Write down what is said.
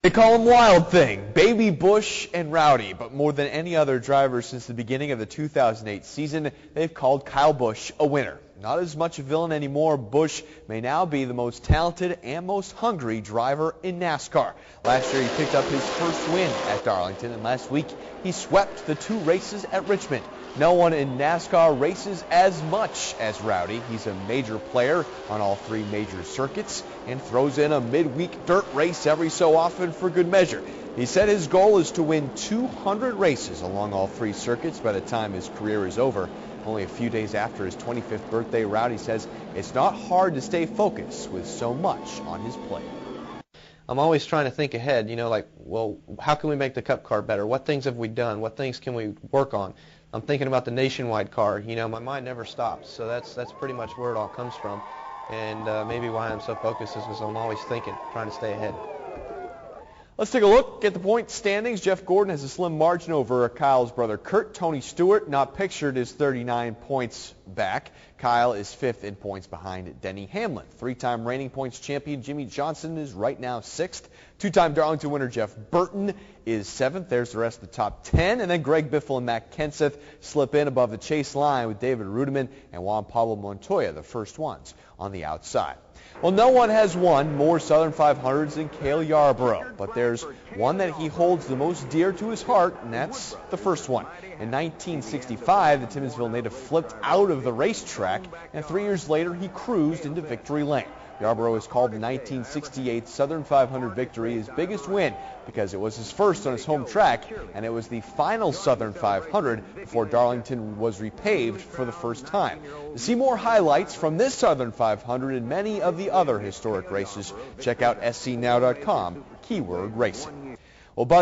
They call him Wild Thing, Baby Busch and Rowdy, but more than any other driver since the beginning of the 2008 season, they've called Kyle Busch a winner. Not as much a villain anymore, Busch may now be the most talented and most hungry driver in NASCAR. Last year he picked up his first win at Darlington, and last week he swept the 2 races at Richmond. No one in NASCAR races as much as Rowdy. He's a major player on all 3 major circuits and throws in a midweek dirt race every so often for good measure. He said his goal is to win 200 races along all 3 circuits by the time his career is over. Only a few days after his 25th birthday, Rowdy says it's not hard to stay focused with so much on his plate. I'm always trying to think ahead, like, well, how can we make the Cup car better? What things have we done? What things can we work on? I'm thinking about the Nationwide car. My mind never stops. So that's pretty much where it all comes from. And maybe why I'm so focused is because I'm always thinking, trying to stay ahead. Let's take a look at the point standings. Jeff Gordon has a slim margin over Kyle's brother Kurt. Tony Stewart, not pictured, is 39 points back. Kyle is 5th in points behind Denny Hamlin. 3-time reigning points champion Jimmie Johnson is right now 6th. 2-time Darlington winner Jeff Burton is 7th. There's the rest of the top 10. And then Greg Biffle and Matt Kenseth slip in above the chase line with David Rudiman and Juan Pablo Montoya, the first ones on the outside. Well, no one has won more Southern 500s than Cale Yarborough, but there's one that he holds the most dear to his heart, and that's the first one. In 1965, the Timmonsville native flipped out of the racetrack, and 3 years later, he cruised into victory lane. Yarborough has called the 1968 Southern 500 victory his biggest win because it was his first on his home track, and it was the final Southern 500 before Darlington was repaved for the first time. To see more highlights from this Southern 500 and many of the other historic races, check out scnow.com, keyword racing. Well, Buzz